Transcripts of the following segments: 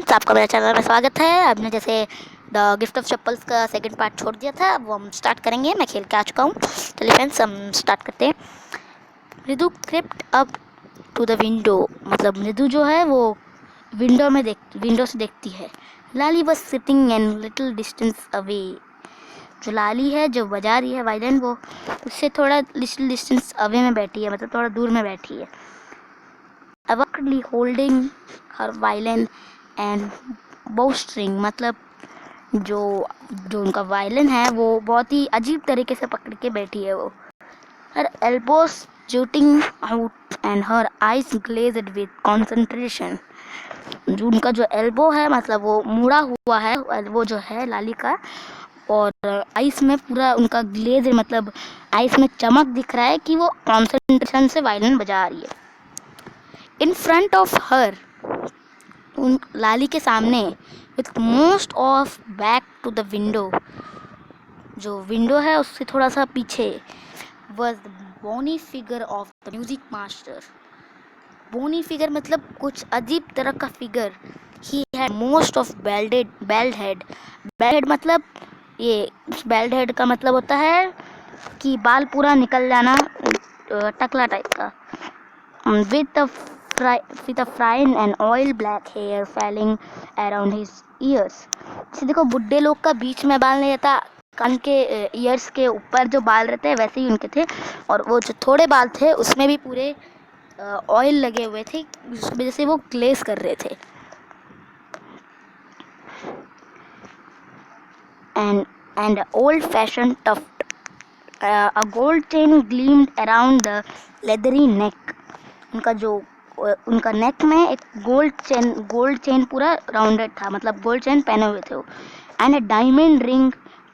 Friends, आपका मेरे channel में स्वागत है। आपने जैसे द गिफ्ट ऑफ चप्पल्स का सेकंड पार्ट छोड़ दिया था, अब वो हम स्टार्ट करेंगे। मैं खेल के आ चुका हूँ। चलिए फ्रेंड्स, हम स्टार्ट करते हैं। Mridu crept up to the window, मतलब मृदु जो है वो विंडो से देखती है। Lali was sitting an little distance away. जो लाली है, जो बजा रही है वायलिन, वो उससे थोड़ा लिटिल डिस्टेंस अवे में बैठी है, मतलब थोड़ा दूर में बैठी है। awkwardly holding her violin and bowstring, मतलब जो जो उनका वायलिन है वो बहुत ही अजीब तरीके से पकड़ के बैठी है वो। her elbows jutting out and her eyes glazed with concentration। जो उनका जो एल्बो है, मतलब वो मुड़ा हुआ है वो जो है लाली का, और आइस में पूरा उनका ग्लेज है, मतलब आइस में चमक दिख रहा है कि वो कॉन्सेंट्रेशन से वायलिन बजा रही है। इन फ्रंट ऑफ हर, उन लाली के सामने, with most of back to the window, जो विंडो है उससे थोड़ा सा पीछे, was the bony figure of the music master. Bony figure मतलब कुछ अजीब तरह का figure. He had most of bald head. मतलब ये बेल्ड हेड का मतलब होता है कि बाल पूरा निकल जाना, टकला टाइप का। with a fine and oil black hair falling around his ears। जैसे देखो, बुड्ढे लोग का बीच में बाल नहीं रहता, कान के ईयर्स के ऊपर जो बाल रहते हैं वैसे ही उनके थे, और वो जो थोड़े बाल थे उसमें भी पूरे ऑयल लगे हुए थे, जिस वजह से वो ग्लेज कर रहे थे। and old fashioned tuft, a gold chain gleamed around the leathery neck। उनका नेक में एक गोल्ड चेन पूरा राउंडेड था, मतलब गोल्ड चेन पहने हुए थे वो। And A diamond ring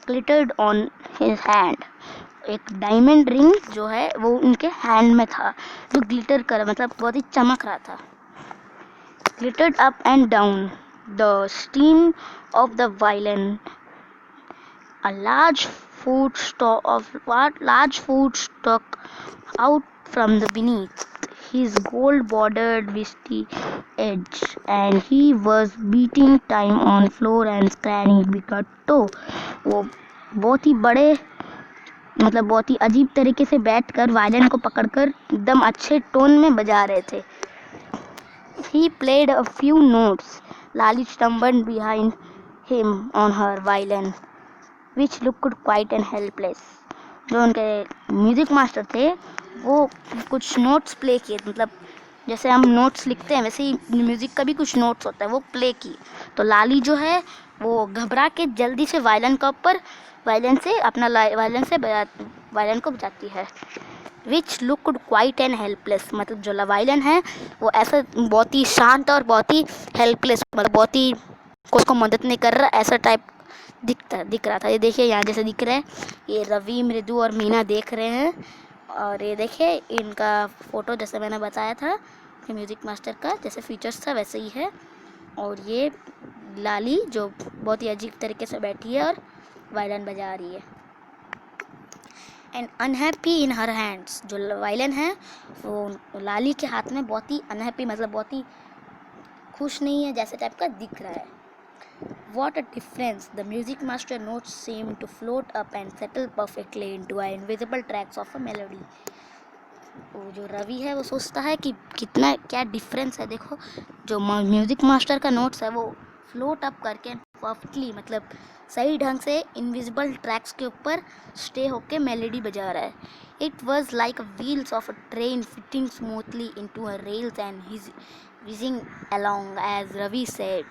glittered on his hand. एक डायमंड रिंग जो है वो उनके हैंड में था, जो ग्लिटर कर, मतलब बहुत ही चमक रहा था। Glittered up and down the steam of the violin. A large food stuck out from the beneath his gold-bordered wristy edge, and he was beating time on floor and scratching big toe। वो बहुत ही बड़े, मतलब बहुत ही अजीब तरीके से बैठकर violin को पकड़कर एकदम अच्छे टोन में बजा रहे थे। He played a few notes. Lali stumbled behind him on her violin, which looked quiet and helpless. जो उनके म्यूज़िक मास्टर थे वो कुछ नोट्स प्ले किए, मतलब जैसे हम नोट्स लिखते हैं वैसे ही म्यूज़िक का भी कुछ नोट्स होता है, वो प्ले की। तो लाली जो है वो घबरा के जल्दी से वायलिन को बजाती है। विच लुक्ड क्वाइट एंड हेल्पलेस, मतलब जो वायलिन है वो ऐसा बहुत ही शांत और बहुत ही हेल्पलेस, मतलब बहुत ही उसको मदद नहीं कर रहा, ऐसा टाइप दिख रहा था। ये देखिए यहाँ जैसे दिख रहा है, ये रवि, मृदु और मीना देख रहे हैं, और ये देखिए इनका फ़ोटो जैसे मैंने बताया था कि म्यूज़िक मास्टर का जैसे फीचर्स था वैसे ही है। और ये लाली जो बहुत ही अजीब तरीके से बैठी है और वायलिन बजा रही है। And unhappy in her hands, जो वायलिन है वो लाली के हाथ में बहुत ही अनहैप्पी, मतलब बहुत ही खुश नहीं है जैसे टाइप का दिख रहा है। What a difference! The music master notes seemed to float up and settle perfectly into our invisible tracks of a melody। वो जो रवि है वो सोचता है कि कितना क्या डिफरेंस है। देखो, जो म्यूज़िक मास्टर का नोट्स है वो फ्लोट अप करके परफेक्टली, मतलब सही ढंग से इनविजिबल ट्रैक्स के ऊपर स्टे होके मेलोडी बजा रहा है। It was like wheels of a train fitting smoothly into a rails and whizzing along, as Ravi said.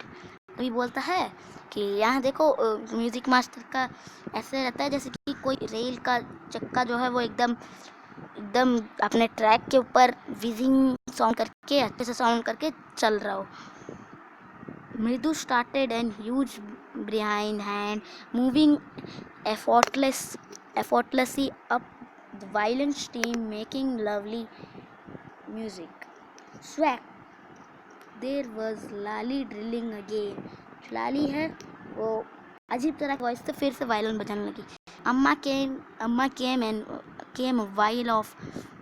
Ravi बोलता है कि यहाँ देखो, म्यूज़िक मास्टर का ऐसे रहता है जैसे कि कोई रेल का चक्का जो है वो एकदम अपने ट्रैक के ऊपर विजिंग साउंड करके, अच्छे से साउंड करके चल रहा हो। मृदु started and huge behind hand, moving effortlessly up the violent stream, making lovely music। Swag, there was Lali drilling again। लाली है वो अजीब तरह का वॉइस से फिर से वायलिन बजाने लगी। अम्मा केम वाइल ऑफ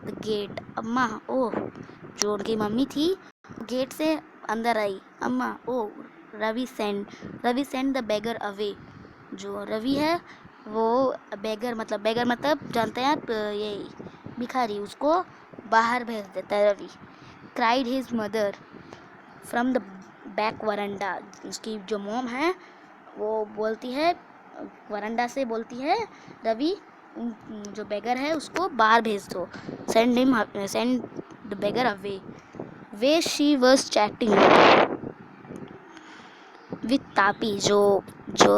द गेट। अम्मा, ओह, जो उनकी मम्मी थी गेट से अंदर आई। अम्मा, oh, Ravi send the beggar away. जो रवि है वो बेगर मतलब जानते हैं आप, ये भिखारी, उसको बाहर भेज देता है Ravi. Cried his mother from the back veranda. उसकी जो मॉम है वो बोलती है, वरंडा से बोलती है, रवि जो बेगर है उसको बाहर भेज दो, send the beggar away. Way she was chatting with Tapi. जो जो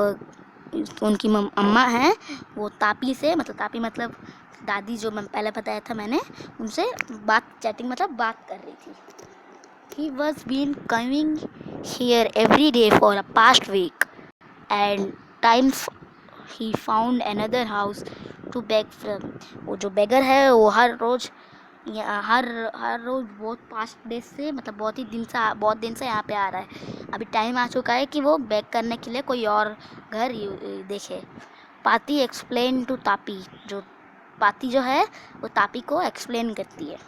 उनकी अम्मा है वो तापी से, मतलब तापी मतलब दादी, जो मैं पहले बताया था मैंने, उनसे चैटिंग मतलब बात कर रही थी। He was been coming here every day for a past week, and times he found another house to beg from. वो जो बेगर है वो हर रोज हर रोज बहुत पास्ट डेज से, मतलब बहुत दिन से यहाँ पे आ रहा है। अभी टाइम आ चुका है कि वो बेग करने के लिए कोई और घर देखे। पाती एक्सप्लेन टू तापी। जो पाती जो है वो तापी को एक्सप्लेन करती है।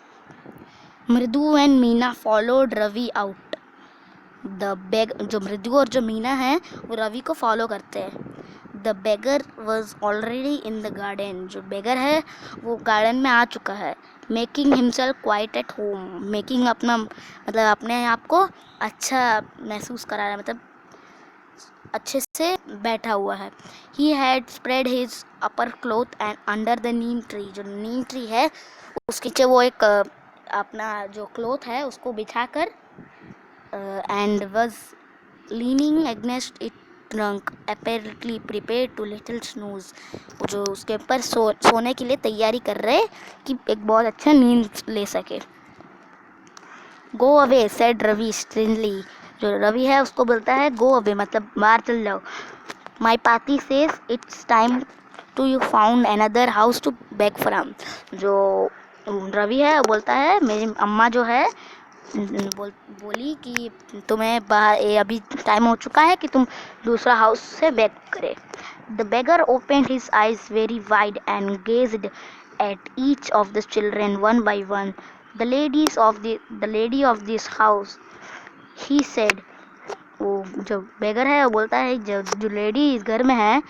Mridu and Meena followed Ravi out जो मृदु और जो मीना है वो रवि को फॉलो करते हैं। The beggar was already in the garden. जो बेगर है वो गार्डन में आ चुका है। Making himself quite at home. Making मतलब अपने आप को अच्छा महसूस करा रहा है, मतलब अच्छे से बैठा हुआ है। He had spread his upper cloth and under the Neem tree. जो नीम ट्री है उसके नीचे वो एक अपना जो क्लोथ है उसको बिछाकर and was leaning against it trunk apparently prepared to little snooze। जो उसके ऊपर सोने के लिए तैयारी कर रहे कि एक बहुत अच्छा नींद ले सके। Go away said Ravi strangely. जो रवि है उसको बोलता है गो अवे मतलब बाहर चल जाओ। My Paati says it's time to you found another house to beg from. जो रवि है बोलता है, मेरी अम्मा जो है बोली कि तुम्हें बाहर अभी टाइम हो चुका है कि तुम दूसरा हाउस से बेग करे। The beggar opened his eyes very wide and gazed at each of the children one by one. The lady of this house, he said. वो जो बेगर है वो बोलता है, जो लेडी इस घर में है,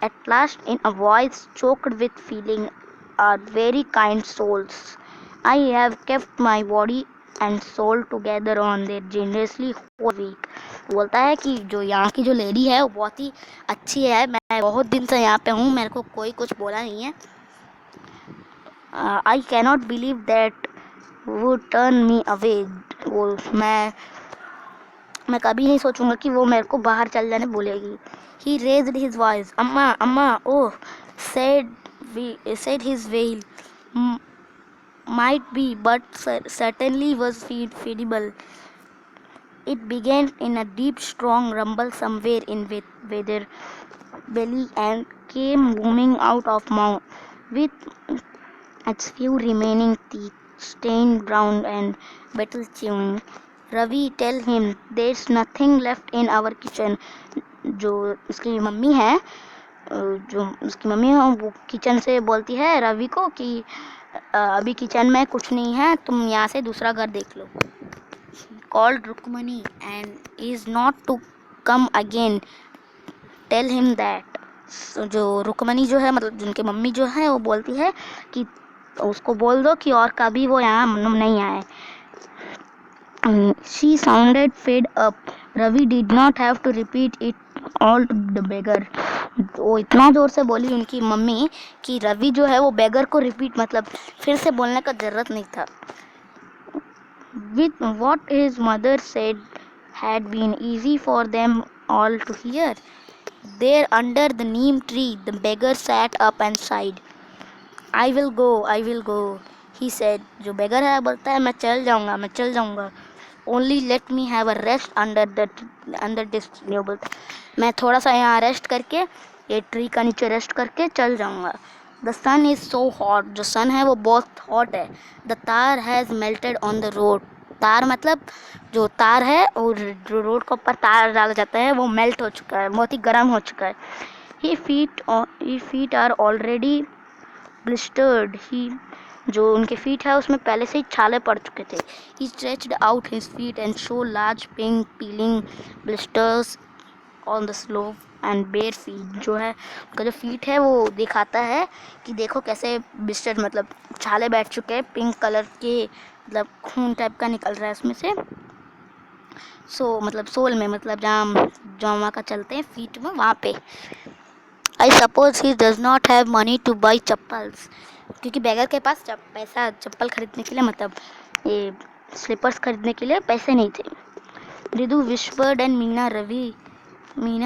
at last in a voice choked with feeling, are very kind souls. I have kept my body and soul together on their generously whole week. बोलता है कि जो यहाँ की जो लेडी है वो बहुत ही अच्छी है, मैं बहुत दिन से यहाँ पे हूँ, मेरे को कोई कुछ बोला नहीं है। आई कैनॉट बिलीव दैट वो टर्न मी अवे। वो मैं कभी नहीं सोचूंगा कि वो मेरे को बाहर चल जाने बोलेगी। ही रेज्ड हिज वॉइस, अम्मा अम्मा ओह, said his wail. Might be, but certainly was feeble. It began in a deep, strong rumble somewhere in their belly and came booming out of mouth, with its few remaining teeth stained brown and battle chewing. Ravi, tell him there's nothing left in our kitchen. जो उसकी mummy है, वो kitchen से बोलती है रवि को कि अभी किचन में कुछ नहीं है, तुम यहाँ से दूसरा घर देख लो। Called Rukmini and is not to come again. Tell him that. जो रुक्मणी जो है, मतलब जिनकी मम्मी जो है, वो बोलती है कि उसको बोल दो कि और कभी वो यहाँ नहीं आए। She sounded fed up. Ravi did not have to repeat it all to the beggar. वो इतना जोर से बोली उनकी मम्मी कि रवि जो है वो बेगर को रिपीट मतलब फिर से बोलने का जरूरत नहीं था। With what his mother said had been easy for them all to hear. There under the neem tree the beggar sat up and sighed. I will go, he said. जो बेगर है बोलता है मैं चल जाऊंगा। Only let me have a rest under this tree। बोलता है मैं थोड़ा सा यहाँ रेस्ट करके, ये ट्री का नीचे रेस्ट करके चल जाऊंगा। The sun is so hot। जो सन है वो बहुत हॉट है। The tar has melted on the road। तार मतलब जो तार है और जो रोड के ऊपर तार डाला जाता है वो मेल्ट हो चुका है, बहुत ही गर्म हो चुका है। His feet are already blistered। He जो उनके फीट है उसमें पहले से ही छाले पड़ चुके थे। He stretched out his feet and show large pink peeling blisters on the slope and bare feet. जो है उनका जो फीट है वो दिखाता है कि देखो कैसे ब्लिस्टर मतलब छाले बैठ चुके हैं, पिंक कलर के, मतलब खून टाइप का निकल रहा है उसमें से। मतलब सोल में, मतलब जहाँ वहाँ का चलते हैं फीट में, वहाँ पे। I suppose he does not have money two by chappals, क्योंकि बैगर के पास पैसा चप्पल खरीदने के लिए, मतलब ये स्लीपर्स खरीदने के लिए पैसे नहीं थे। Mridu whispered and Meena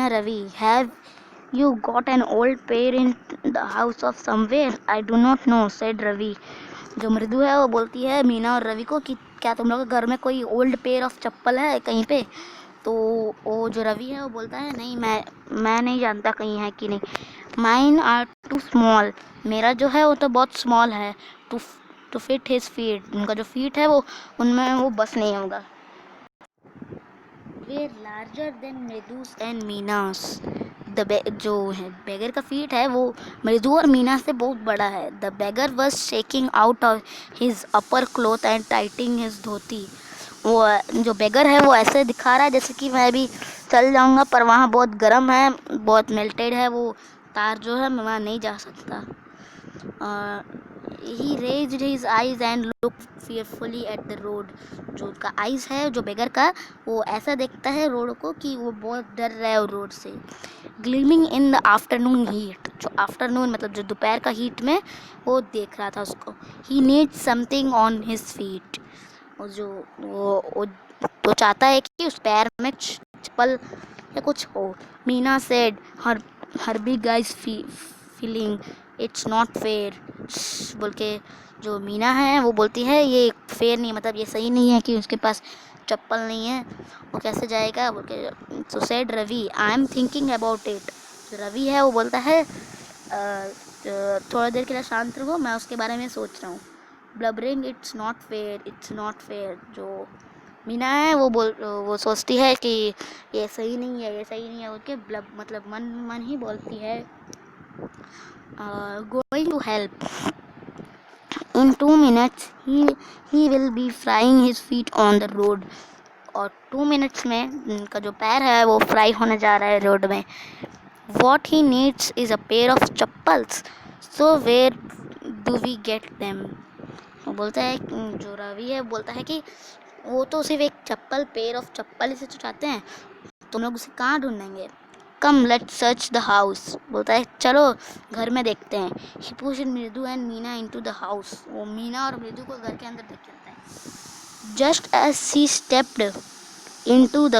Ravi have you got an old pair in the house of somewhere? I do not know, said Ravi. जो मृदु है वो बोलती है मीना और रवि को कि क्या तुम लोग के घर में कोई ओल्ड पेयर ऑफ चप्पल है कहीं पे? तो वो जो रवि है वो बोलता है नहीं, मैं नहीं जानता कहीं है कि नहीं। माइन आर टू स्मॉल, मेरा जो है वो तो बहुत स्मॉल है। टू फिट हिज फीट, उनका जो फीट है वो उनमें वो बस नहीं होगा। वे लार्जर देन मृदुस एंड मीनास, जो है बेगर का फीट है वो मृदु और मीना से बहुत बड़ा है। The beggar was shaking out of his upper cloth and tidying his dhoti. वो जो बेगर है वो ऐसे दिखा रहा है जैसे कि मैं भी चल जाऊंगा, पर वहाँ बहुत गर्म है, बहुत मेल्टेड है वो तार जो है, मैं वहाँ नहीं जा सकता। He raised his eyes and look fearfully at the road. जो उसका आइज है जो बेगर का, वो ऐसा देखता है रोड को कि वो बहुत डर रहा है रोड से। Gleaming in the afternoon heat, जो आफ्टरनून मतलब जो दोपहर का हीट में वो देख रहा था उसको। He needs something on his feet, और जो वो चाहता है कि उस पैर में चप्पल या कुछ हो। Meena said her big guys feeling it's not fair, बोल के जो मीना है वो बोलती है ये फेयर नहीं, मतलब ये सही नहीं है कि उसके पास चप्पल नहीं है, वो कैसे जाएगा बोल के। तो said Ravi I am thinking about it. Ravi है वो बोलता है थोड़ा देर के लिए शांत रहो, मैं उसके बारे में सोच रहा हूँ। ब्लबरिंग इट्स नॉट फेयर, जो मीना है वो सोचती है कि ये सही नहीं है बोल के ब्लब मतलब मन ही बोलती है। Going to help in 2 minutes he will be frying his feet on the road. और 2 minutes में उनका जो पैर है वो फ्राई होने जा रहा है रोड में। What he needs is a pair of chappals, so where do we get them? वो बोलता है, जो रवि है बोलता है कि वो तो सिर्फ एक पेयर ऑफ चप्पल ही से चाहते हैं, तुम लोग उसे कहाँ ढूंढेंगे? Come let's search the house, बोलता है चलो घर में देखते हैं। ही पुश्ड मृदु and Meena into the house, वो मीना और मृदु को घर के अंदर देख लेता है। Just as she stepped into the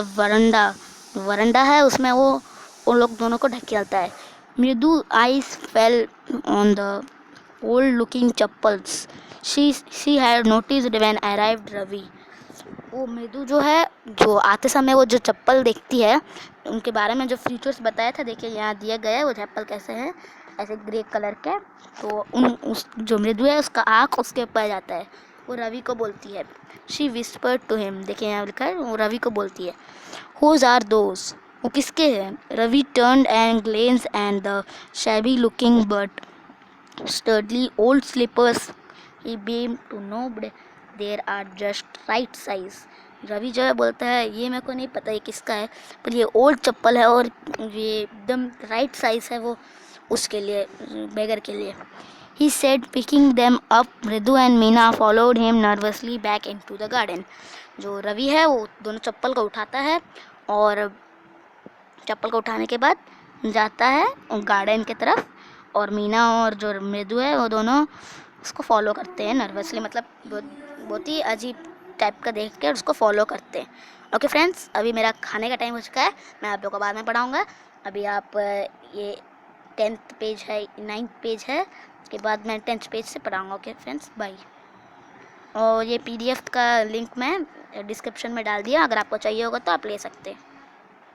veranda है उसमें वो उन लोग दोनों को ढकेलता है। Mridu eyes fell on the old looking chappals she had noticed when arrived Ravi. वो मृदु जो है, जो आते समय वो जो चप्पल देखती है उनके बारे में जो फीचर्स बताया था, देखिए यहाँ दिया गया है वो चप्पल कैसे है, ऐसे ग्रे कलर के। तो उस जो मृदु है उसका आँख उसके ऊपर जाता है, वो रवि को बोलती है। शी विस्पर्ड टू हिम, देखिए यहाँ लिखा है, वो रवि को बोलती है। हुज आर दोज, वो किसके हैं? Ravi turned and glance and the shabby looking but sturdily old slippers he beam to know there are just right size. Ravi जो है बोलता है ये मेरे को नहीं पता ये किसका है, पर ये ओल्ड चप्पल है और ये एकदम राइट साइज है वो उसके लिए, बेगर के लिए। He said picking them up. मृदु and Meena followed him nervously back into the garden. जो रवि है वो दोनों चप्पल को उठाता है और चप्पल को उठाने के बाद जाता है गार्डन की तरफ, और मीना और जो मृदु है वो दोनों उसको फॉलो करते हैं नर्वसली, मतलब बहुत ही अजीब टाइप का देख के उसको फॉलो करते हैं। ओके फ्रेंड्स, अभी मेरा खाने का टाइम हो चुका है, मैं आप लोगों को बाद में पढ़ाऊँगा। अभी आप ये 10th पेज है, 9th पेज है, उसके बाद मैं 10th पेज से पढ़ाऊँगा। Okay friends, bye. और ये PDF का लिंक मैं डिस्क्रिप्शन में डाल दिया, अगर आपको चाहिए होगा तो आप ले सकते हैं।